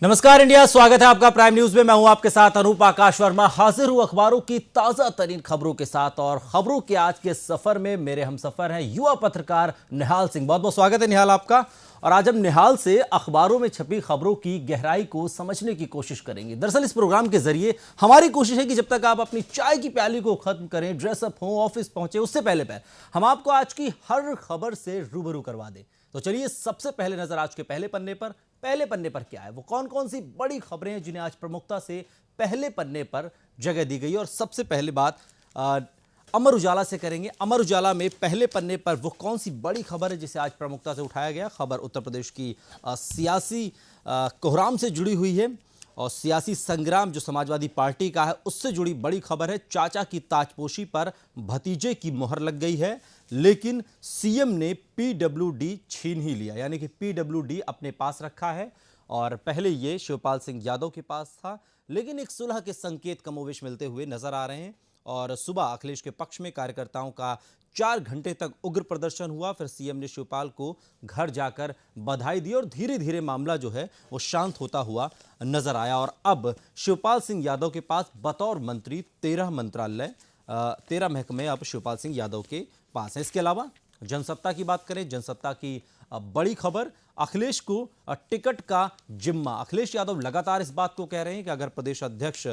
नमस्कार इंडिया, स्वागत है आपका प्राइम न्यूज में। मैं हूं आपके साथ अनूप आकाश वर्मा। हाजिर हूं अखबारों की ताजा तरीन खबरों के साथ और खबरों के आज के सफर में मेरे हमसफर हैं युवा पत्रकार निहाल सिंह। बहुत बहुत स्वागत है निहाल आपका। और आज हम निहाल से अखबारों में छपी खबरों की गहराई को समझने की कोशिश करेंगे। दरअसल इस प्रोग्राम के जरिए हमारी कोशिश है कि जब तक आप अपनी चाय की प्याली को खत्म करें, ड्रेसअप हो, ऑफिस पहुंचे, उससे पहले हम आपको आज की हर खबर से रूबरू करवा दें। तो चलिए सबसे पहले नजर आज के पहले पन्ने पर क्या है, वो कौन कौन सी बड़ी खबरें हैं जिन्हें आज प्रमुखता से पहले पन्ने पर जगह दी गई है। और सबसे पहले बात अमर उजाला से करेंगे। अमर उजाला में पहले पन्ने पर वो कौन सी बड़ी खबर है जिसे आज प्रमुखता से उठाया गया। खबर उत्तर प्रदेश की सियासी कोहराम से जुड़ी हुई है और सियासी संग्राम जो समाजवादी पार्टी का है उससे जुड़ी बड़ी खबर है। चाचा की ताजपोशी पर भतीजे की मोहर लग गई है, लेकिन सीएम ने पीडब्ल्यूडी छीन ही लिया, यानी कि पीडब्ल्यूडी अपने पास रखा है। और पहले ये शिवपाल सिंह यादव के पास था, लेकिन एक सुलह के संकेत कमोवेश मिलते हुए नजर आ रहे हैं। और सुबह अखिलेश के पक्ष में कार्यकर्ताओं का 4 घंटे तक उग्र प्रदर्शन हुआ। फिर सीएम ने शिवपाल को घर जाकर बधाई दी और धीरे धीरे मामला जो है वो शांत होता हुआ नजर आया। और अब शिवपाल सिंह यादव के पास बतौर मंत्री 13 मंत्रालय, 13 महकमे अब शिवपाल सिंह यादव के पास है। इसके अलावा जनसत्ता की बात करें, जनसत्ता की बड़ी खबर, अखिलेश को टिकट का जिम्मा। अखिलेश यादव लगातार इस बात को कह रहे हैं कि अगर प्रदेश अध्यक्ष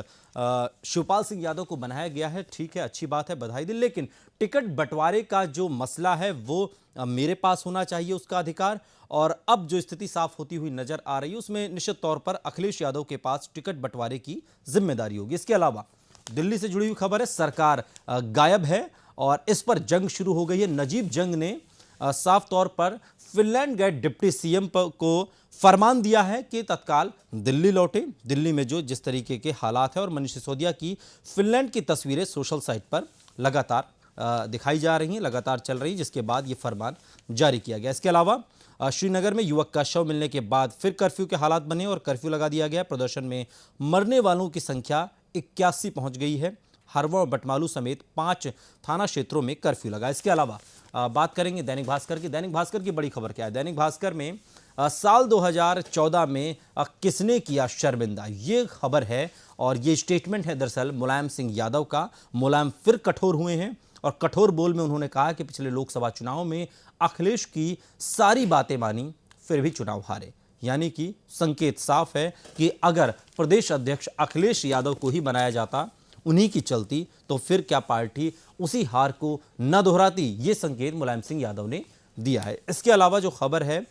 शिवपाल सिंह यादव को बनाया गया है, ठीक है, अच्छी बात है, बधाई दी, लेकिन टिकट बंटवारे का जो मसला है वो मेरे पास होना चाहिए, उसका अधिकार। और अब जो स्थिति साफ होती हुई नजर आ रही है उसमें निश्चित तौर पर अखिलेश यादव के पास टिकट बंटवारे की जिम्मेदारी होगी। इसके अलावा दिल्ली से जुड़ी हुई खबर है, सरकार गायब है और इस पर जंग शुरू हो गई है। नजीब जंग ने साफ तौर पर फिनलैंड गए डिप्टी सीएम को फरमान दिया है कि तत्काल दिल्ली लौटे। दिल्ली में जो जिस तरीके के हालात है, और मनीष सिसोदिया की फिनलैंड की तस्वीरें सोशल साइट पर लगातार दिखाई जा रही हैं, लगातार चल रही, जिसके बाद ये फरमान जारी किया गया। इसके अलावा श्रीनगर में युवक का शव मिलने के बाद फिर कर्फ्यू के हालात बने और कर्फ्यू लगा दिया गया। प्रदर्शन में मरने वालों की संख्या 81 पहुंच गई है। हरवा और बटमालू समेत 5 थाना क्षेत्रों में कर्फ्यू लगा। इसके अलावा बात करेंगे दैनिक भास्कर की। दैनिक भास्कर की बड़ी खबर क्या है? दैनिक भास्कर में साल 2014 में किसने किया शर्मिंदा, ये खबर है। और ये स्टेटमेंट है दरअसल मुलायम सिंह यादव का। मुलायम फिर कठोर हुए हैं और कठोर बोल में उन्होंने कहा कि पिछले लोकसभा चुनाव में अखिलेश की सारी बातें मानी फिर भी चुनाव हारे। यानी कि संकेत साफ है कि अगर प्रदेश अध्यक्ष अखिलेश यादव को ही बनाया जाता, उन्हीं की चलती, तो फिर क्या पार्टी उसी हार को न दोहराती। ये संकेत मुलायम सिंह यादव ने दिया है। इसके अलावा जो खबर है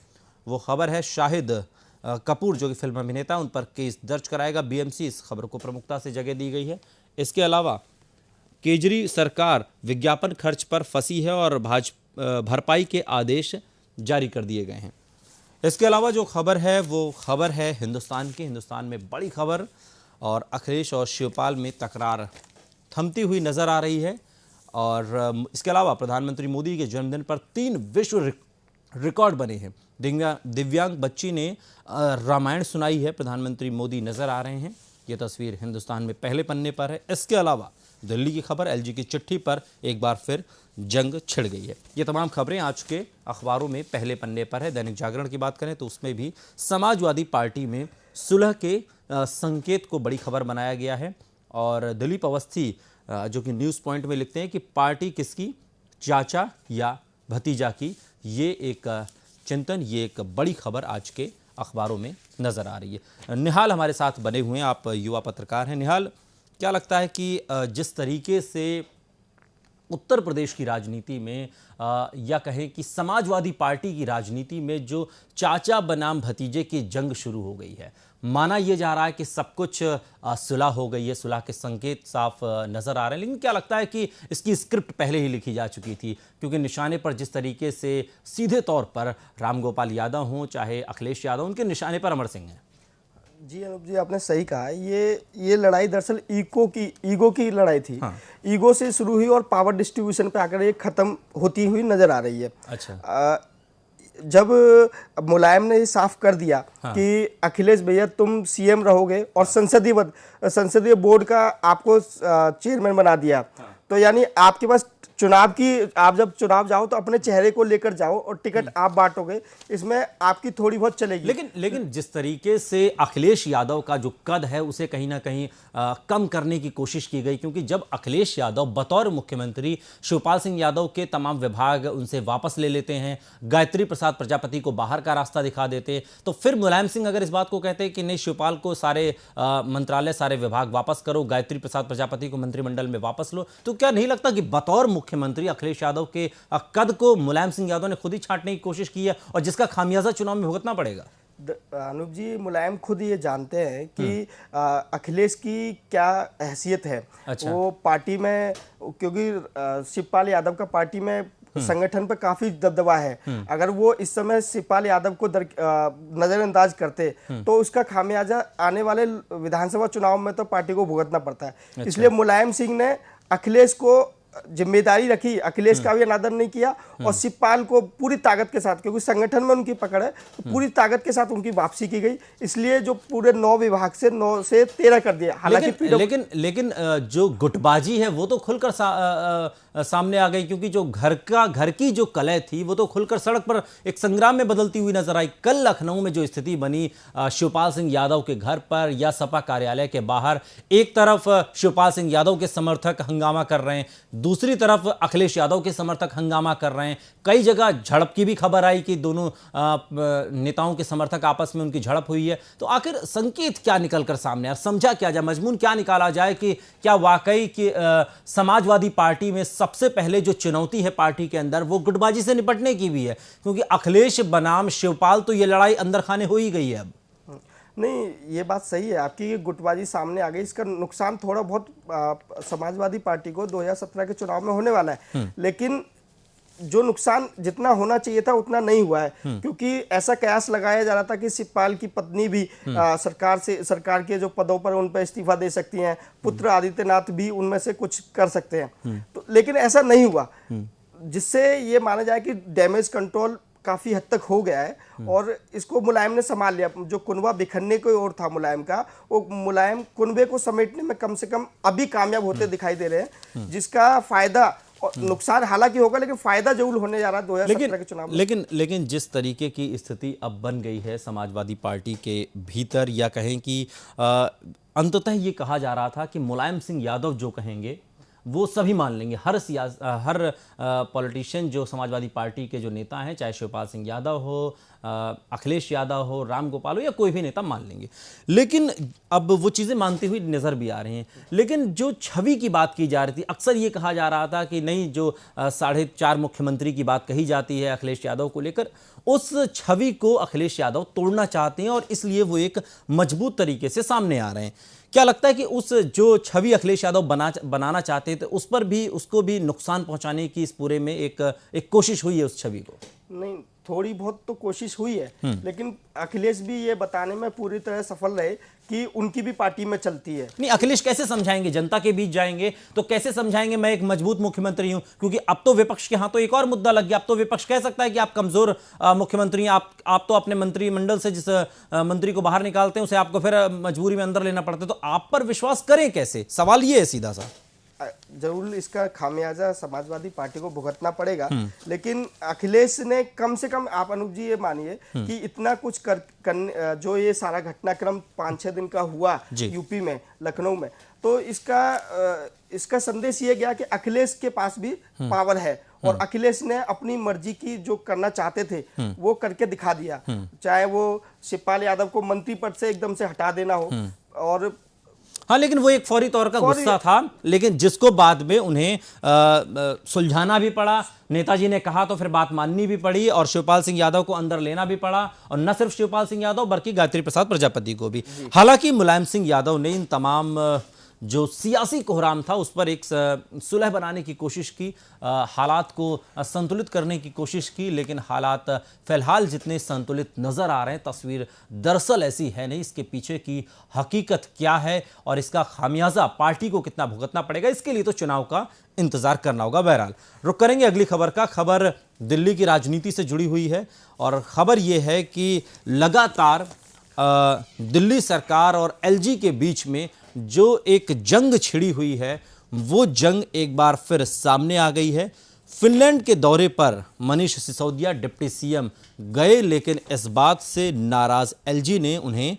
वो खबर है शाहिद कपूर जो कि फिल्म अभिनेता, उन पर केस दर्ज कराएगा बीएमसी। इस खबर को प्रमुखता से जगह दी गई है। इसके अलावा केजरी सरकार विज्ञापन खर्च पर फंसी है और भरपाई के आदेश जारी कर दिए गए हैं। इसके अलावा जो खबर है वो खबर है हिंदुस्तान की। हिंदुस्तान में बड़ी खबर, और अखिलेश और शिवपाल में तकरार थमती हुई नजर आ रही है। और इसके अलावा प्रधानमंत्री मोदी के जन्मदिन पर 3 विश्व रिकॉर्ड बने हैं। दिव्यांग बच्ची ने रामायण सुनाई है, प्रधानमंत्री मोदी नजर आ रहे हैं। ये तस्वीर हिंदुस्तान में पहले पन्ने पर है। इसके अलावा दिल्ली की खबर, एलजी की चिट्ठी पर एक बार फिर जंग छिड़ गई है। ये तमाम खबरें आज के अखबारों में पहले पन्ने पर है। दैनिक जागरण की बात करें तो उसमें भी समाजवादी पार्टी में सुलह के संकेत को बड़ी खबर बनाया गया है। और दिलीप अवस्थी जो कि न्यूज़ पॉइंट में लिखते हैं कि पार्टी किसकी, चाचा या भतीजा की, ये एक चिंतन, ये एक बड़ी खबर आज के अखबारों में नजर आ रही है। निहाल हमारे साथ बने हुए हैं, आप युवा पत्रकार हैं। निहाल, क्या लगता है कि जिस तरीके से उत्तर प्रदेश की राजनीति में या कहें कि समाजवादी पार्टी की राजनीति में जो चाचा बनाम भतीजे की जंग शुरू हो गई है, माना यह जा रहा है कि सब कुछ सुलह हो गई है, सुलह के संकेत साफ नजर आ रहे हैं, लेकिन क्या लगता है कि इसकी स्क्रिप्ट पहले ही लिखी जा चुकी थी? क्योंकि निशाने पर जिस तरीके से सीधे तौर पर रामगोपाल यादव हों चाहे अखिलेश यादव, उनके निशाने पर अमर सिंह हैं। जी अनूप जी, आपने सही कहा। ये लड़ाई दरअसल ईगो की लड़ाई थी। हाँ। ईगो से शुरू हुई और पावर डिस्ट्रीब्यूशन पे आकर ये खत्म होती हुई नजर आ रही है। अच्छा। जब मुलायम ने ये साफ कर दिया कि अखिलेश भैया तुम सीएम रहोगे और संसदीय बोर्ड का आपको चेयरमैन बना दिया, तो तो यानी आपके पास चुनाव की, आप जब चुनाव जाओ तो अपने चेहरे को लेकर जाओ और टिकट आप बांटोगे, इसमें आपकी थोड़ी बहुत चलेगी। लेकिन जिस तरीके से अखिलेश यादव का जो कद है उसे कहीं ना कहीं कम करने की कोशिश की गई, क्योंकि जब अखिलेश यादव बतौर मुख्यमंत्री शिवपाल सिंह यादव के तमाम विभाग उनसे वापस ले लेते हैं, गायत्री प्रसाद प्रजापति को बाहर का रास्ता दिखा देते, तो फिर मुलायम सिंह अगर इस बात को कहते हैं कि नहीं, शिवपाल को सारे मंत्रालय, सारे विभाग वापस करो, गायत्री प्रसाद प्रजापति को मंत्रिमंडल में वापस लो, तो क्या नहीं लगता कि बतौर मुख्यमंत्री अखिलेश यादव के कद को मुलायम सिंह यादव ने खुद ही छांटने की कोशिश की है और जिसका खामियाजा चुनाव में भुगतना पड़ेगा? अनूप जी, मुलायम खुद ये जानते हैं कि अखिलेश की क्या हैसियत है। अच्छा। वो पार्टी में, क्योंकि शिवपाल यादव का पार्टी में संगठन पर काफी दबदबा है। अगर वो इस समय शिवपाल यादव को नजरअंदाज करते तो उसका खामियाजा आने वाले विधानसभा चुनाव में तो पार्टी को भुगतना पड़ता है। अच्छा। इसलिए मुलायम सिंह ने अखिलेश को जिम्मेदारी रखी, अखिलेश का भी अनादर नहीं किया और शिवपाल को पूरी ताकत के साथ, क्योंकि संगठन में उनकी पकड़ है, तो पूरी ताकत के साथ उनकी वापसी की गई। इसलिए जो पूरे 9 विभाग से 9 से 13 कर दिया। हालांकि लेकिन जो गुटबाजी है वो तो खुलकर सामने आ गई, क्योंकि जो घर की जो कलह थी वो तो खुलकर सड़क पर एक संग्राम में बदलती हुई नजर आई। कल लखनऊ में जो स्थिति बनी शिवपाल सिंह यादव के घर पर या सपा कार्यालय के बाहर, एक तरफ शिवपाल सिंह यादव के समर्थक हंगामा कर रहे हैं, दूसरी तरफ अखिलेश यादव के समर्थक हंगामा कर रहे हैं। कई जगह झड़प की भी खबर आई कि दोनों नेताओं के समर्थक आपस में उनकी झड़प हुई है। तो आखिर संकेत क्या निकलकर सामने आया, समझा क्या जाए, मजमून क्या निकाला जाए कि क्या वाकई कि समाजवादी पार्टी में सबसे पहले जो चुनौती है पार्टी के अंदर वो गुटबाजी से निपटने की भी है, क्योंकि अखिलेश बनाम शिवपाल तो ये लड़ाई अंदर खाने हो ही गई है अब। नहीं, ये बात सही है आपकी, ये गुटबाजी सामने आ गई। इसका नुकसान थोड़ा बहुत समाजवादी पार्टी को 2017 के चुनाव में होने वाला है, लेकिन जो नुकसान जितना होना चाहिए था उतना नहीं हुआ है, क्योंकि ऐसा कयास लगाया जा रहा था कि शिवपाल की पत्नी भी सरकार के जो पदों पर उन पर इस्तीफा दे सकती हैं, पुत्र आदित्यनाथ भी उनमें से कुछ कर सकते हैं, तो लेकिन ऐसा नहीं हुआ, जिससे ये माना जाए कि डैमेज कंट्रोल काफी हद तक हो गया है और इसको मुलायम ने संभाल लिया। जो कुनबा बिखरने की ओर था मुलायम का, वो मुलायम कुनबे को समेटने में कम से कम अभी कामयाब होते दिखाई दे रहे हैं, जिसका फायदा और नुकसान हालांकि होगा, लेकिन फायदा जरूर होने जा रहा है 2017 के चुनाव में। लेकिन जिस तरीके की स्थिति अब बन गई है समाजवादी पार्टी के भीतर, या कहें कि अंततः ये कहा जा रहा था कि मुलायम सिंह यादव जो कहेंगे वो सभी मान लेंगे। हर पॉलिटिशियन जो समाजवादी पार्टी के जो नेता हैं, चाहे शिवपाल सिंह यादव हो, अखिलेश यादव हो, राम गोपाल हो, या कोई भी नेता मान लेंगे। लेकिन अब वो चीज़ें मानती हुई नज़र भी आ रही हैं। लेकिन जो छवि की बात की जा रही थी, अक्सर ये कहा जा रहा था कि नहीं, जो 4.5 मुख्यमंत्री की बात कही जाती है अखिलेश यादव को लेकर, उस छवि को अखिलेश यादव तोड़ना चाहते हैं और इसलिए वो एक मजबूत तरीके से सामने आ रहे हैं। क्या लगता है कि उस जो छवि अखिलेश यादव बनाना चाहते थे उस पर भी, उसको भी नुकसान पहुंचाने की इस पूरे में एक कोशिश हुई है उस छवि को? नहीं, थोड़ी बहुत तो कोशिश हुई है, लेकिन अखिलेश भी ये बताने में पूरी तरह सफल रहे कि उनकी भी पार्टी में चलती है। नहीं, अखिलेश कैसे समझाएंगे? जनता के बीच जाएंगे तो कैसे समझाएंगे मैं एक मजबूत मुख्यमंत्री हूं? क्योंकि अब तो विपक्ष के हाथों एक और मुद्दा लग गया। अब तो विपक्ष कह सकता है कि आप कमजोर मुख्यमंत्री हैं, आप तो अपने मंत्रिमंडल से जिस मंत्री को बाहर निकालते हैं उसे आपको फिर मजबूरी में अंदर लेना पड़ता है, तो आप पर विश्वास करें कैसे? सवाल ये है सीधा सा। जरूर इसका खामियाजा समाजवादी पार्टी को भुगतना पड़ेगा, लेकिन अखिलेश ने कम से कम, आप अनूप जी ये मानिए कि इतना कुछ जो ये सारा घटनाक्रम 5-6 दिन का हुआ यूपी में, लखनऊ में, तो इसका संदेश ये गया कि अखिलेश के पास भी पावर है और अखिलेश ने अपनी मर्जी की जो करना चाहते थे वो करके दिखा दिया। चाहे वो शिवपाल यादव को मंत्री पद से एकदम से हटा देना हो, और हाँ, लेकिन वो एक फौरी तौर का गुस्सा था, लेकिन जिसको बाद में उन्हें सुलझाना भी पड़ा। नेताजी ने कहा तो फिर बात माननी भी पड़ी और शिवपाल सिंह यादव को अंदर लेना भी पड़ा, और न सिर्फ शिवपाल सिंह यादव बल्कि गायत्री प्रसाद प्रजापति को भी। हालांकि मुलायम सिंह यादव ने इन तमाम जो सियासी कोहराम था उस पर एक सुलह बनाने की कोशिश की, हालात को संतुलित करने की कोशिश की, लेकिन हालात फिलहाल जितने संतुलित नज़र आ रहे हैं, तस्वीर दरअसल ऐसी है नहीं। इसके पीछे की हकीकत क्या है और इसका खामियाजा पार्टी को कितना भुगतना पड़ेगा, इसके लिए तो चुनाव का इंतजार करना होगा। बहरहाल रुक करेंगे अगली खबर का। खबर दिल्ली की राजनीति से जुड़ी हुई है और खबर यह है कि लगातार दिल्ली सरकार और एलजी के बीच में जो एक जंग छिड़ी हुई है वो जंग एक बार फिर सामने आ गई है। फिनलैंड के दौरे पर मनीष सिसोदिया डिप्टी सीएम गए, लेकिन इस बात से नाराज एलजी ने उन्हें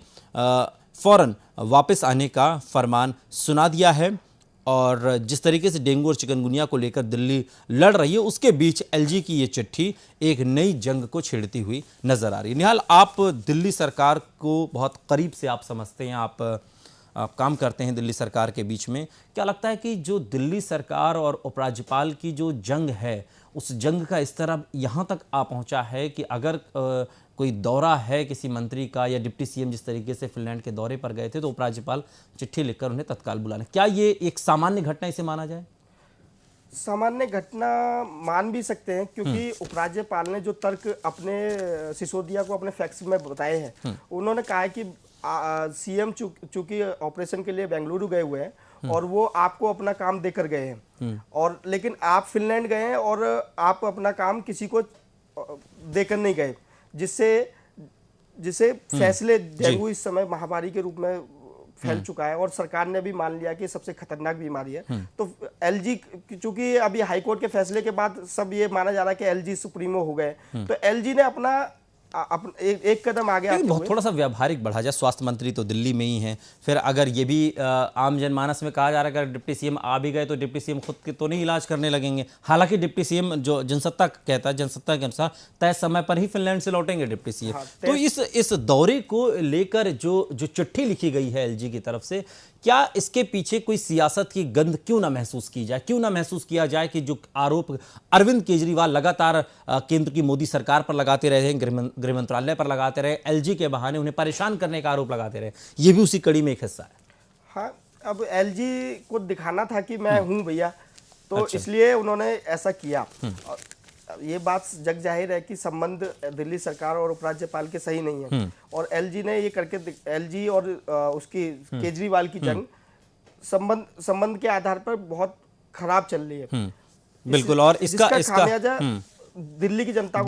फौरन वापस आने का फरमान सुना दिया है। और जिस तरीके से डेंगू और चिकनगुनिया को लेकर दिल्ली लड़ रही है, उसके बीच एलजी की ये चिट्ठी एक नई जंग को छेड़ती हुई नजर आ रही है। निहाल, आप दिल्ली सरकार को बहुत करीब से आप समझते हैं, आप काम करते हैं दिल्ली सरकार के बीच में। क्या लगता है कि जो दिल्ली सरकार और उपराज्यपाल की जो जंग है, उस जंग का इस तरह यहाँ तक आ पहुँचा है कि अगर कोई दौरा है किसी मंत्री का या डिप्टी सीएम जिस तरीके से फिनलैंड के दौरे पर गए थे, तो उपराज्यपाल चिट्ठी लिखकर उन्हें तत्काल बुलाना, क्या ये एक सामान्य घटना इसे माना जाए? सामान्य घटना मान भी सकते हैं, क्योंकि उपराज्यपाल ने जो तर्क अपने सिसोदिया को अपने फैक्स में बताए हैं, उन्होंने कहा है कि सीएम चूंकि ऑपरेशन के लिए बेंगलुरु गए हुए हैं और वो आपको अपना काम देकर गए हैं, और लेकिन आप फिनलैंड गए हैं और आप अपना काम किसी को देकर नहीं गए, जिससे फैसले डेंगू इस समय महामारी के रूप में फैल चुका है और सरकार ने भी मान लिया कि सबसे खतरनाक बीमारी है। तो एलजी, चूंकि अभी हाईकोर्ट के फैसले के बाद सब ये माना जा रहा है कि एलजी सुप्रीमो हो गए, तो एलजी ने अपना एक कदम आगे आते हुए थोड़ा सा व्यावहारिक बढ़ा जाए। स्वास्थ्य मंत्री तो दिल्ली में ही हैं, फिर अगर ये भी आम जनमानस में कहा जा रहा है कि अगर डिप्टी सीएम आ भी गए तो डिप्टी सीएम खुद के तो नहीं इलाज करने लगेंगे। हालांकि डिप्टी सीएम जो जनसत्ता कहता है, जनसत्ता के अनुसार तय समय पर ही फिनलैंड से लौटेंगे डिप्टी सीएम। तो इस दौरे को लेकर जो चिट्ठी लिखी गई है एलजी की तरफ से, क्या इसके पीछे कोई सियासत की गंध क्यों ना महसूस की जाए, क्यों ना महसूस किया जाए कि जो आरोप अरविंद केजरीवाल लगातार केंद्र की मोदी सरकार पर लगाते रहे हैं, गृह मंत्रालय पर लगाते रहे, एलजी के बहाने उन्हें परेशान करने का आरोप लगाते रहे, ये भी उसी कड़ी में एक हिस्सा है? हाँ, अब एलजी को दिखाना था कि मैं हूं भैया, तो इसलिए उन्होंने ऐसा किया। ये बात जग जाहिर है कि संबंध दिल्ली सरकार और उपराज्यपाल के सही नहीं है, और एलजी ने ये करके, एलजी और उसकी केजरीवाल की जंग संबंध के आधार पर बहुत खराब चल रही है। बिल्कुल, और इसका खामियाजा दिल्ली की जनता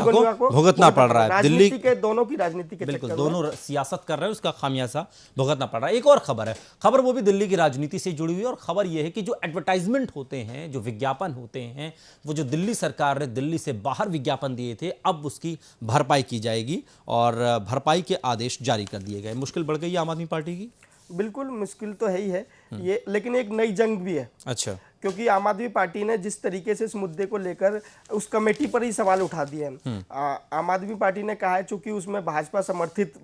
को भुगतना पड़ रहा है। दिल्ली के दोनों की राजनीति के बिल्कुल दोनों सियासत कर रहे हैं, उसका खामियाजा भुगतना पड़ रहा है। एक और खबर है, खबर वो भी दिल्ली की राजनीति से जुड़ी हुई है, और खबर यह है कि जो एडवर्टाइजमेंट होते हैं, जो विज्ञापन होते हैं, वो जो दिल्ली सरकार ने दिल्ली से बाहर विज्ञापन दिए थे, अब उसकी भरपाई की जाएगी और भरपाई के आदेश जारी कर दिए गए। मुश्किल बढ़ गई आम आदमी पार्टी की? बिल्कुल मुश्किल तो है ही है ये, लेकिन एक नई जंग भी है। अच्छा, क्योंकि आम आदमी पार्टी ने जिस तरीके से इस मुद्दे को लेकर उस कमेटी पर ही सवाल उठा दिए हैं। आम आदमी पार्टी ने कहा है चूंकि उसमें भाजपा समर्थित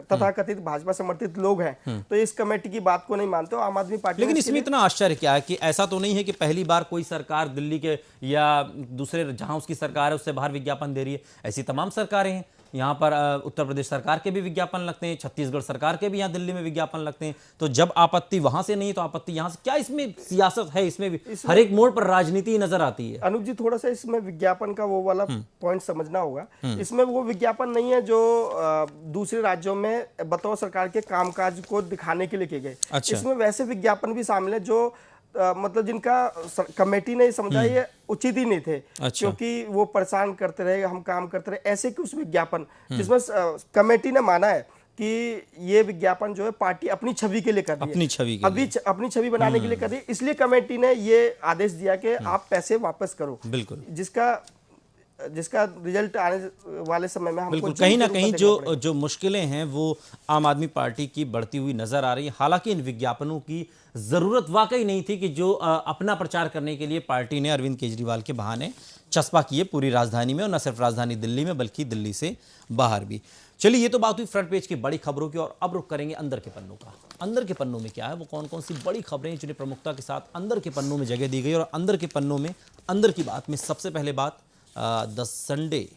तथा कथित भाजपा समर्थित लोग हैं, तो इस कमेटी की बात को नहीं मानते। आम आदमी पार्टी, लेकिन इसमें इतना आश्चर्य क्या है कि ऐसा तो नहीं है कि पहली बार कोई सरकार दिल्ली के या दूसरे जहां उसकी सरकार है उससे बाहर विज्ञापन दे रही है। ऐसी तमाम सरकारें हैं, यहाँ पर उत्तर प्रदेश सरकार के भी विज्ञापन लगते हैं, छत्तीसगढ़ सरकार के भी यहाँ दिल्ली में विज्ञापन लगते हैं। तो जब आपत्ति वहां से नहीं तो आपत्ति यहाँ से, क्या इसमें सियासत है? इसमें भी हर एक मोड़ पर राजनीति नजर आती है। अनुज जी, थोड़ा सा इसमें विज्ञापन का वो वाला पॉइंट समझना होगा। इसमें वो विज्ञापन नहीं है जो दूसरे राज्यों में बतौर सरकार के कामकाज को दिखाने के लिए किए गए। अच्छा। इसमें वैसे विज्ञापन भी शामिल है जो मतलब जिनका कमेटी ने समझा ये उचित ही नहीं थे। अच्छा। क्योंकि वो परेशान करते रहे, हम काम करते रहे, ऐसे कुछ विज्ञापन जिसमें कमेटी ने माना है कि ये विज्ञापन जो है पार्टी अपनी छवि के लिए कर रही है, अपनी छवि बनाने के लिए कर रही है। इसलिए कमेटी ने ये आदेश दिया कि आप पैसे वापस करो। बिल्कुल, जिसका रिजल्ट आने वाले समय में हमको कहीं ना कहीं जो मुश्किलें हैं वो आम आदमी पार्टी की बढ़ती हुई नजर आ रही है। हालांकि इन विज्ञापनों की जरूरत वाकई नहीं थी कि जो अपना प्रचार करने के लिए पार्टी ने अरविंद केजरीवाल के बहाने चस्पा किए पूरी राजधानी में, और न सिर्फ राजधानी दिल्ली में बल्कि दिल्ली से बाहर भी। चलिए, ये तो बात हुई फ्रंट पेज की बड़ी खबरों की, और अब रुख करेंगे अंदर के पन्नों का। अंदर के पन्नों में क्या है, वो कौन कौन सी बड़ी खबरें हैं जिन्हें प्रमुखता के साथ अंदर के पन्नों में जगह दी गई। और अंदर के पन्नों में अंदर की बात में सबसे पहले बात द संडे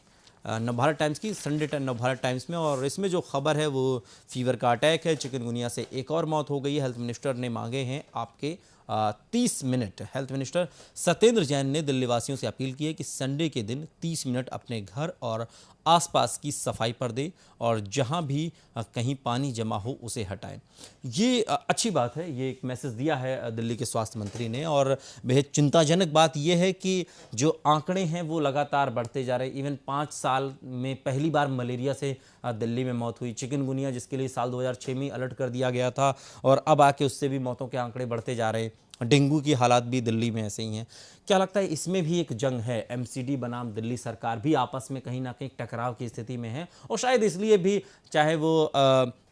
नवभारत टाइम्स की, संडे नवभारत टाइम्स में, और इसमें जो खबर है वो फीवर का अटैक है। चिकनगुनिया से एक और मौत हो गई है। हेल्थ मिनिस्टर ने मांगे हैं आपके 30 minute. Health minister Satyendra Jain ने दिल्ली वासियों से अपील की है कि संडे के दिन 30 मिनट अपने घर और आसपास की सफाई पर दें, और जहां भी कहीं पानी जमा हो उसे हटाएं। ये अच्छी बात है, ये एक मैसेज दिया है दिल्ली के स्वास्थ्य मंत्री ने। और बेहद चिंताजनक बात यह है कि जो आंकड़े हैं वो लगातार बढ़ते जा रहे हैं। इवन 5 साल में पहली बार मलेरिया से दिल्ली में मौत हुई। चिकनगुनिया जिसके लिए साल 2006 में अलर्ट कर दिया गया था, और अब आके उससे भी मौतों के आंकड़े बढ़ते जा रहे हैं। डेंगू की हालात भी दिल्ली में ऐसे ही हैं। क्या लगता है इसमें भी एक जंग है, एमसीडी बनाम दिल्ली सरकार भी आपस में कहीं ना कहीं टकराव की स्थिति में है, और शायद इसलिए भी चाहे वो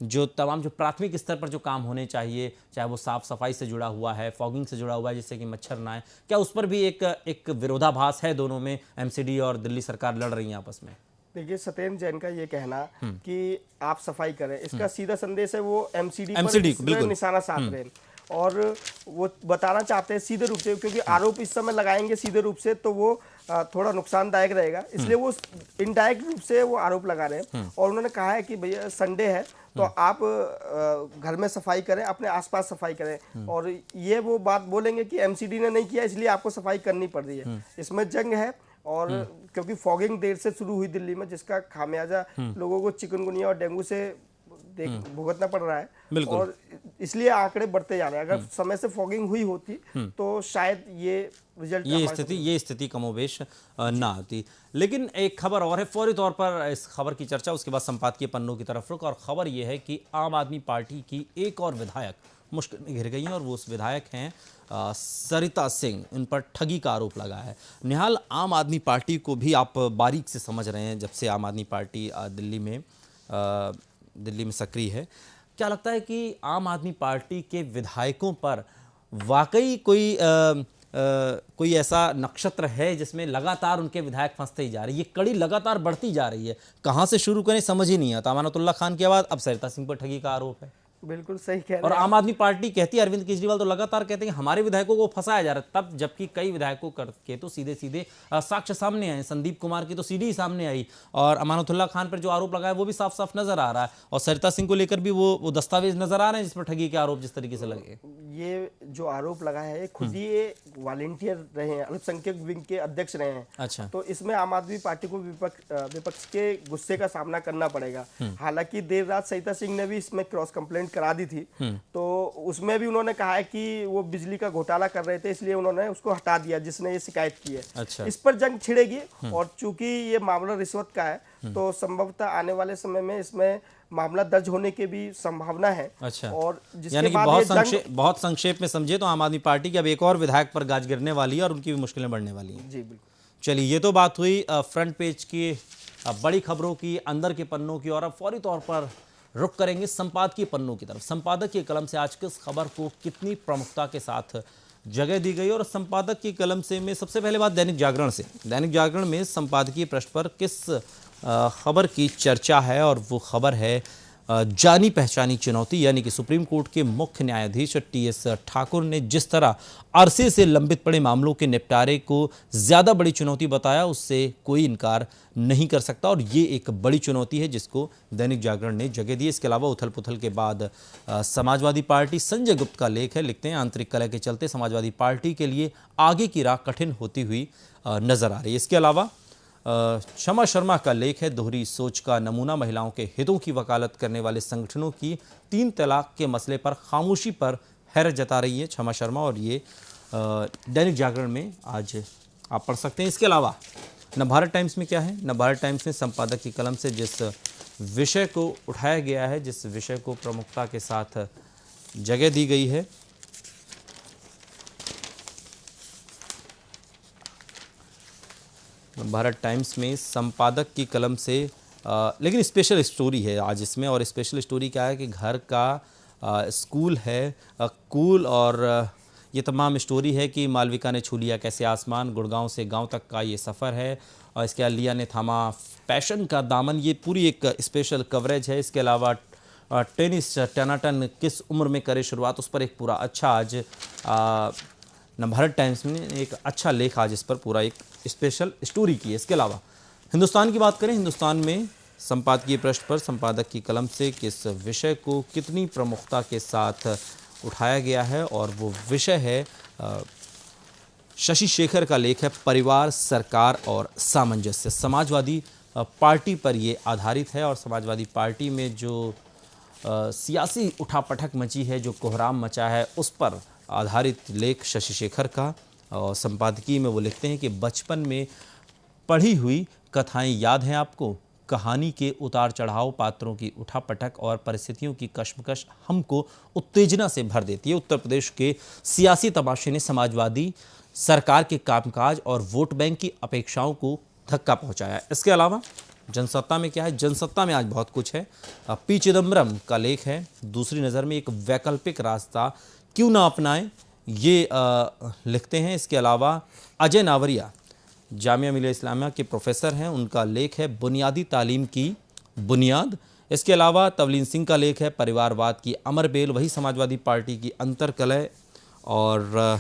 जो तमाम जो प्राथमिक स्तर पर जो काम होने चाहिए, चाहे वो साफ सफाई से जुड़ा हुआ है, फॉगिंग से जुड़ा हुआ है जिससे कि मच्छर ना आए, क्या उस पर भी एक विरोधाभास है दोनों में, एमसीडी और दिल्ली सरकार लड़ रही हैं आपस में? देखिए, सत्येंद्र जैन का ये कहना कि आप सफाई करें, इसका सीधा संदेश है वो एमसीडी को पर बिल्कुल निशाना साध रहे हैं, और वो बताना चाहते हैं सीधे रूप से, क्योंकि आरोप इस समय लगाएंगे सीधे रूप से तो वो थोड़ा नुकसानदायक रहेगा, इसलिए वो इनडायरेक्ट रूप से वो आरोप लगा रहे हैं। और उन्होंने कहा है कि भैया संडे है तो आप घर में सफाई करें, अपने आसपास सफाई करें, और ये वो बात बोलेंगे कि एमसीडी ने नहीं किया इसलिए आपको सफाई करनी पड़ रही है। इसमें जंग है, और क्योंकि फॉगिंग देर से शुरू हुई दिल्ली में, जिसका खामियाजा लोगों को चिकनगुनिया और डेंगू से भुगतना पड़ रहा है, और इसलिए आंकड़े बढ़ते जा रहे हैं। अगर समय से फॉगिंग हुई होती तो शायद ये रिजल्ट, ये स्थिति कमोबेश ना आती। लेकिन एक खबर और है, फौरी तौर पर इस खबर की चर्चा, उसके बाद संपादकीय पन्नों की तरफ रुख, और खबर ये है कि आम आदमी पार्टी की एक और विधायक मुश्किल में घिर गई हैं, और वो उस विधायक हैं सरिता सिंह। इन पर ठगी का आरोप लगा है। निहाल, आम आदमी पार्टी को भी आप बारीक से समझ रहे हैं जब से आम आदमी पार्टी दिल्ली में सक्रिय है, क्या लगता है कि आम आदमी पार्टी के विधायकों पर वाकई कोई ऐसा नक्षत्र है जिसमें लगातार उनके विधायक फंसते ही जा रहे हैं? ये कड़ी लगातार बढ़ती जा रही है, कहाँ से शुरू करें समझ ही नहीं आता। अमानतुल्लाह खान के बाद अब सरिता सिंह पर ठगी का आरोप है। बिल्कुल सही कह रहे हैं। और आम आदमी पार्टी कहती है, अरविंद केजरीवाल तो लगातार कहते हैं कि हमारे विधायकों को फंसाया जा रहा है, तब जबकि कई विधायकों के तो सीधे सीधे साक्ष्य सामने आए। संदीप कुमार की तो सीडी सामने आई, और अमानतुल्लाह खान पर जो आरोप लगा है वो भी साफ साफ नजर आ रहा है, और सरिता सिंह को लेकर भी वो दस्तावेज नजर आ रहे हैं जिस पर ठगी के आरोप जिस तरीके से लगे। ये जो आरोप लगा है खुद ही ये वॉलंटियर रहे हैं, अल्पसंख्यक विंग के अध्यक्ष रहे हैं। अच्छा, तो इसमें आम आदमी पार्टी को विपक्ष के गुस्से का सामना करना पड़ेगा। हालांकि देर रात सरिता सिंह ने भी इसमें क्रॉस कंप्लेंट करा दी थी, तो उसमें भी उन्होंने कहा है कि वो बिजली का घोटाला कर रहे थे, इसलिए उन्होंने उसको हटा दिया जिसने ये शिकायत की है। अच्छा। इस पर जंग छिड़ेगी, और चूंकि ये मामला रिश्वत का है तो संभवतः आने वाले समय में इसमें मामला दर्ज होने की भी संभावना है। अच्छा, और यानी कि बहुत संक्षेप में समझे तो आम आदमी पार्टी की अब एक और विधायक पर गाज गिरने वाली है और उनकी भी मुश्किलें बढ़ने वाली हैं। जी बिल्कुल। चलिए, ये तो बात हुई फ्रंट पेज की बड़ी खबरों की, अंदर के पन्नों की, और अब फौरी तौर पर रुख करेंगे संपादकीय पन्नों की तरफ। संपादक की कलम से आज किस खबर को कितनी प्रमुखता के साथ जगह दी गई, और संपादक की कलम से में सबसे पहले बात दैनिक जागरण से। दैनिक जागरण में संपादकीय पृष्ठ पर किस खबर की चर्चा है, और वो खबर है जानी पहचानी चुनौती, यानी कि सुप्रीम कोर्ट के मुख्य न्यायाधीश टीएस ठाकुर ने जिस तरह अरसे से लंबित पड़े मामलों के निपटारे को ज़्यादा बड़ी चुनौती बताया, उससे कोई इनकार नहीं कर सकता, और ये एक बड़ी चुनौती है जिसको दैनिक जागरण ने जगह दी। इसके अलावा उथल पुथल के बाद समाजवादी पार्टी, संजय गुप्त का लेख है, लिखते हैं आंतरिक कलह के चलते समाजवादी पार्टी के लिए आगे की राह कठिन होती हुई नजर आ रही है। इसके अलावा क्षमा शर्मा का लेख है, दोहरी सोच का नमूना, महिलाओं के हितों की वकालत करने वाले संगठनों की 3 तलाक के मसले पर खामोशी पर हैरत जता रही है क्षमा शर्मा, और ये दैनिक जागरण में आज आप पढ़ सकते हैं। इसके अलावा नवभारत टाइम्स में क्या है, नवभारत टाइम्स में संपादक की कलम से जिस विषय को उठाया गया है, जिस विषय को प्रमुखता के साथ जगह दी गई है, भारत टाइम्स में संपादक की कलम से लेकिन स्पेशल स्टोरी है आज इसमें, और स्पेशल स्टोरी क्या है कि घर का स्कूल है, कूल, और ये तमाम स्टोरी है कि मालविका ने छू लिया कैसे आसमान, गुड़गांव से गांव तक का ये सफ़र है, और इसके अलावा लिया ने थामा पैशन का दामन, ये पूरी एक स्पेशल कवरेज है। इसके अलावा टेनिस टनाटन किस उम्र में करे शुरुआत, उस पर एक पूरा अच्छा आज नवभारत टाइम्स में एक अच्छा लेख आज इस पर पूरा एक स्पेशल स्टोरी की है। इसके अलावा हिंदुस्तान की बात करें, हिंदुस्तान में संपादकीय पृष्ठ पर संपादक की कलम से किस विषय को कितनी प्रमुखता के साथ उठाया गया है, और वो विषय है शशि शेखर का लेख है, परिवार, सरकार और सामंजस्य। समाजवादी पार्टी पर ये आधारित है, और समाजवादी पार्टी में जो सियासी उठापटक मची है, जो कोहराम मचा है, उस पर आधारित लेख शशि शेखर का। और संपादकीय में वो लिखते हैं कि बचपन में पढ़ी हुई कथाएं याद हैं आपको, कहानी के उतार चढ़ाव, पात्रों की उठापटक और परिस्थितियों की कशमकश हमको उत्तेजना से भर देती है। उत्तर प्रदेश के सियासी तमाशे ने समाजवादी सरकार के कामकाज और वोट बैंक की अपेक्षाओं को धक्का पहुंचाया है। इसके अलावा जनसत्ता में क्या है? जनसत्ता में आज बहुत कुछ है। पी चिदम्बरम का लेख है, दूसरी नज़र में एक वैकल्पिक रास्ता क्यों ना अपनाएं, ये लिखते हैं। इसके अलावा अजय नावरिया जामिया मिलिया इस्लामिया के प्रोफेसर हैं, उनका लेख है बुनियादी तालीम की बुनियाद। इसके अलावा तवलीन सिंह का लेख है परिवारवाद की अमर बेल, वही समाजवादी पार्टी की अंतरकलह। और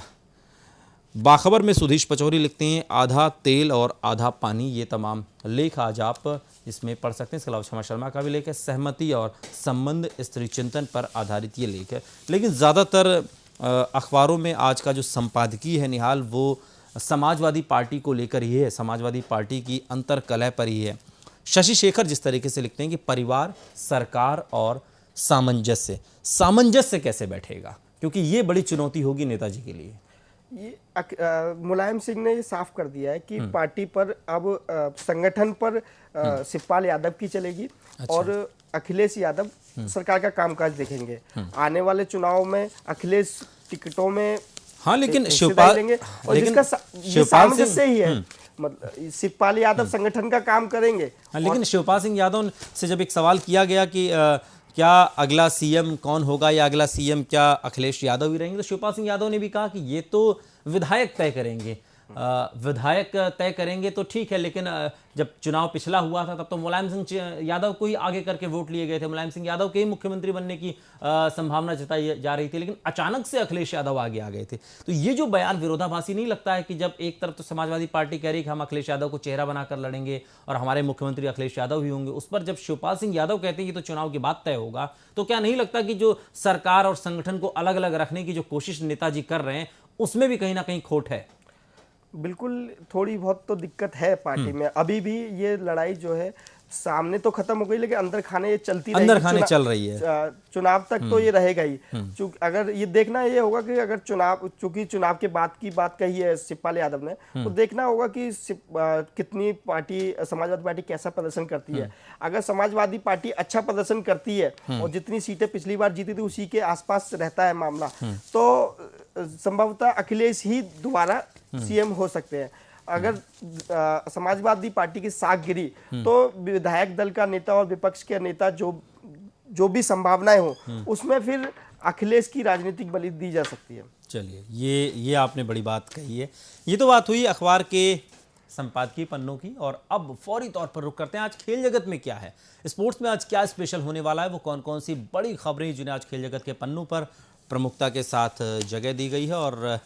बाखबर में सुधीश पचौरी लिखते हैं आधा तेल और आधा पानी। ये तमाम लेख आज आप इसमें पढ़ सकते हैं। इसके अलावा क्षमा शर्मा का भी लेख है, सहमति और संबंध स्त्री चिंतन पर आधारित ये लेख है। लेकिन ज़्यादातर अखबारों में आज का जो संपादकीय है निहाल, वो समाजवादी पार्टी को लेकर ही है, समाजवादी पार्टी की अंतरकलह पर ही है। शशि शेखर जिस तरीके से लिखते हैं कि परिवार, सरकार और सामंजस्य कैसे बैठेगा, क्योंकि ये बड़ी चुनौती होगी नेताजी के लिए। ये मुलायम सिंह ने ये साफ कर दिया है कि पार्टी पर अब संगठन पर शिवपाल यादव की चलेगी। अच्छा। और अखिलेश यादव सरकार का कामकाज देखेंगे। आने वाले चुनाव में अखिलेश टिकटों में हाँ, लेकिन शिवपाल और जिसका सामंजस्य ही है, मतलब शिवपाल यादव संगठन का काम करेंगे। हाँ, लेकिन शिवपाल सिंह यादव से जब एक सवाल किया गया कि क्या अगला सीएम कौन होगा या अगला सीएम क्या अखिलेश यादव ही रहेंगे, तो शिवपाल सिंह यादव ने भी कहा कि ये तो विधायक तय करेंगे। विधायक तय करेंगे तो ठीक है, लेकिन जब चुनाव पिछला हुआ था तब तो मुलायम सिंह यादव को ही आगे करके वोट लिए गए थे, मुलायम सिंह यादव के ही मुख्यमंत्री बनने की संभावना जताई जा रही थी, लेकिन अचानक से अखिलेश यादव आगे आ गए थे। तो ये जो बयान विरोधाभासी नहीं लगता है कि जब एक तरफ तो समाजवादी पार्टी कह रही कि हम अखिलेश यादव को चेहरा बनाकर लड़ेंगे और हमारे मुख्यमंत्री अखिलेश यादव ही होंगे, उस पर जब शिवपाल सिंह यादव कहते हैं कि तो चुनाव के बाद तय होगा, तो क्या नहीं लगता कि जो सरकार और संगठन को अलग अलग रखने की जो कोशिश नेताजी कर रहे हैं उसमें भी कहीं ना कहीं खोट है? बिल्कुल, थोड़ी बहुत तो दिक्कत है पार्टी में। अभी भी ये लड़ाई जो है सामने तो खत्म हो गई, लेकिन अंदर खाने ये चलती रहेगी, अंदर खाने चल रही है। चुनाव तक तो ये रहेगा ही। चूंकि अगर ये देखना ये होगा कि अगर चूंकि चुनाव के बाद की बात कही है शिवपाल यादव ने, तो देखना होगा कि कितनी पार्टी समाजवादी पार्टी कैसा प्रदर्शन करती है। अगर समाजवादी पार्टी अच्छा प्रदर्शन करती है और जितनी सीटें पिछली बार जीती थी उसी के आसपास रहता है मामला, तो संभवतः अखिलेश ही दोबारा सीएम हो सकते हैं। अगर समाजवादी पार्टी की साख गिरी तो विधायक दल का नेता और विपक्ष के नेता जो भी संभावनाएं हो उसमें फिर अखिलेश की राजनीतिक बलि दी जा सकती है। चलिए, ये आपने बड़ी बात कही है। ये तो बात हुई अखबार के संपादकीय पन्नों की, और अब फौरी तौर पर रुक करते हैं आज खेल जगत में क्या है, स्पोर्ट्स में आज क्या स्पेशल होने वाला है, वो कौन कौन सी बड़ी खबरें जिन्हें आज खेल जगत के पन्नों पर प्रमुखता के साथ जगह दी गई है। और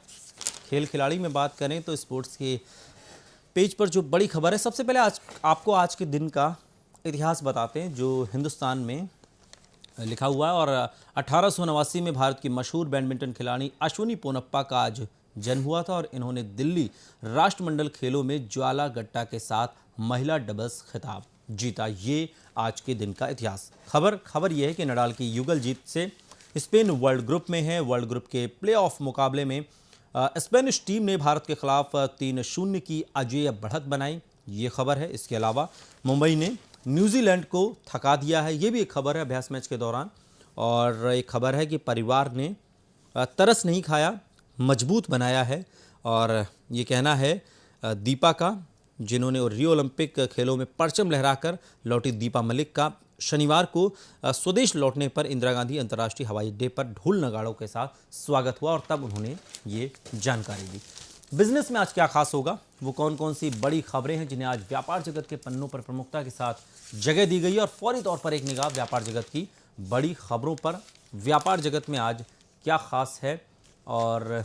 खेल खिलाड़ी में बात करें तो स्पोर्ट्स के पेज पर जो बड़ी खबर है, सबसे पहले आपको आज के दिन का इतिहास बताते हैं जो हिंदुस्तान में लिखा हुआ है। और 1889 में भारत की मशहूर बैडमिंटन खिलाड़ी अश्विनी पोनप्पा का आज जन्म हुआ था और इन्होंने दिल्ली राष्ट्रमंडल खेलों में ज्वाला गट्टा के साथ महिला डबल्स खिताब जीता। ये आज के दिन का इतिहास। खबर यह है कि नडाल की युगल जीत से स्पेन वर्ल्ड ग्रुप में है। वर्ल्ड ग्रुप के प्लेऑफ मुकाबले में स्पेनिश टीम ने भारत के खिलाफ 3-0 की अजेय बढ़त बनाई, ये खबर है। इसके अलावा मुंबई ने न्यूजीलैंड को थका दिया है, ये भी एक खबर है अभ्यास मैच के दौरान। और एक खबर है कि परिवार ने तरस नहीं खाया, मजबूत बनाया है। और ये कहना है दीपा का, जिन्होंने रियो ओलंपिक खेलों में परचम लहराकर लौटी दीपा मलिक का शनिवार को स्वदेश लौटने पर इंदिरा गांधी अंतर्राष्ट्रीय हवाई अड्डे पर ढोल नगाड़ों के साथ स्वागत हुआ और तब उन्होंने ये जानकारी दी। बिजनेस में आज क्या खास होगा, वो कौन कौन सी बड़ी खबरें हैं जिन्हें आज व्यापार जगत के पन्नों पर प्रमुखता के साथ जगह दी गई है, और फौरी तौर पर एक निगाह व्यापार जगत की बड़ी खबरों पर। व्यापार जगत में आज क्या खास है, और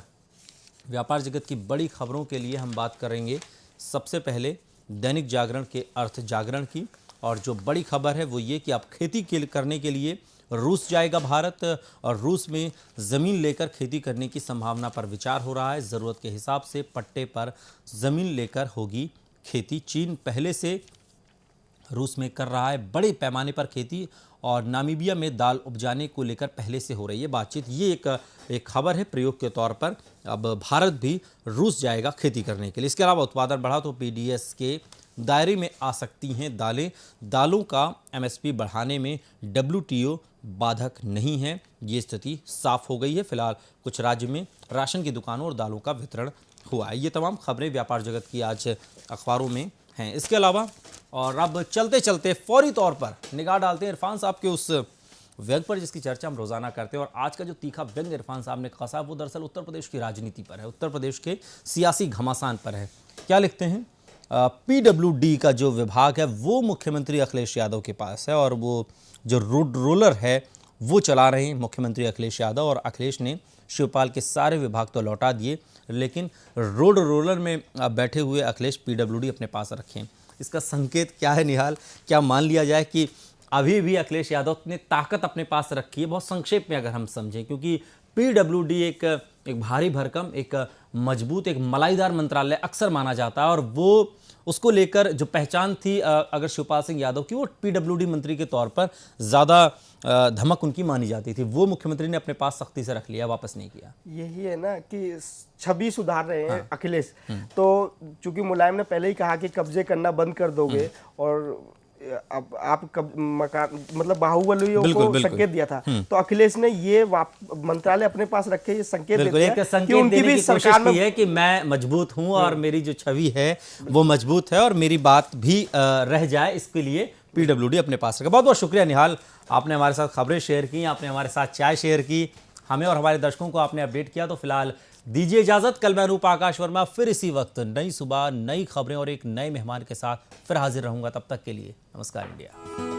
व्यापार जगत की बड़ी खबरों के लिए हम बात करेंगे सबसे पहले दैनिक जागरण के अर्थ जागरण की। और जो बड़ी खबर है वो ये कि अब खेती करने के लिए रूस जाएगा भारत, और रूस में ज़मीन लेकर खेती करने की संभावना पर विचार हो रहा है। ज़रूरत के हिसाब से पट्टे पर ज़मीन लेकर होगी खेती। चीन पहले से रूस में कर रहा है बड़े पैमाने पर खेती, और नामीबिया में दाल उपजाने को लेकर पहले से हो रही है बातचीत। ये एक खबर है प्रयोग के तौर पर। अब भारत भी रूस जाएगा खेती करने के लिए। इसके अलावा उत्पादन बढ़ा तो पीडीएस के दायरे में आ सकती हैं दालें। दालों का एमएसपी बढ़ाने में WTO बाधक नहीं है। ये स्थिति साफ हो गई है। फिलहाल कुछ राज्य में राशन की दुकानों और दालों का वितरण हुआ है। ये तमाम खबरें व्यापार जगत की आज अखबारों में हैं। इसके अलावा और अब चलते चलते फौरी तौर पर निगाह डालते हैं इरफान साहब के उस व्यंग पर जिसकी चर्चा हम रोजाना करते हैं। और आज का जो तीखा व्यंग इरफान साहब ने कसा वो दरअसल उत्तर प्रदेश की राजनीति पर है, उत्तर प्रदेश के सियासी घमासान पर है। क्या लिखते हैं? PWD का जो विभाग है वो मुख्यमंत्री अखिलेश यादव के पास है और वो जो रोड रोलर है वो चला रहे हैं मुख्यमंत्री अखिलेश यादव। और अखिलेश ने शिवपाल के सारे विभाग तो लौटा दिए, लेकिन रोड रोलर में बैठे हुए अखिलेश PWD अपने पास रखें। इसका संकेत क्या है निहाल? क्या मान लिया जाए कि अभी भी अखिलेश यादव ने ताकत अपने पास रखी है? बहुत संक्षेप में अगर हम समझें, क्योंकि PWD एक भारी भरकम, एक मजबूत, एक मलाईदार मंत्रालय अक्सर माना जाता है और वो उसको लेकर जो पहचान थी अगर शिवपाल सिंह यादव की, वो PWD मंत्री के तौर पर ज़्यादा धमक उनकी मानी जाती थी। वो मुख्यमंत्री ने अपने पास सख्ती से रख लिया, वापस नहीं किया। यही है ना कि छवि सुधार रहे हैं अखिलेश। तो चूंकि मुलायम ने पहले ही कहा कि कब्जे करना बंद कर दोगे और अब आप मतलब बाहुबलियों को संकेत दिया था, तो अखिलेश ने ये मंत्रालय अपने पास रखे, ये संकेत देते हैं कि उनकी भी सरकार में है कि मैं मजबूत हूं और मेरी जो छवि है वो मजबूत है और मेरी बात भी रह जाए, इसके लिए PWD अपने पास रखा। बहुत बहुत शुक्रिया निहाल, आपने हमारे साथ खबरें शेयर की, आपने हमारे साथ चाय शेयर की, हमें और हमारे दर्शकों को आपने अपडेट किया। तो फिलहाल दीजिए इजाजत। कल मैं अनूप आकाश वर्मा फिर इसी वक्त नई सुबह, नई खबरें और एक नए मेहमान के साथ फिर हाजिर रहूंगा। तब तक के लिए नमस्कार इंडिया।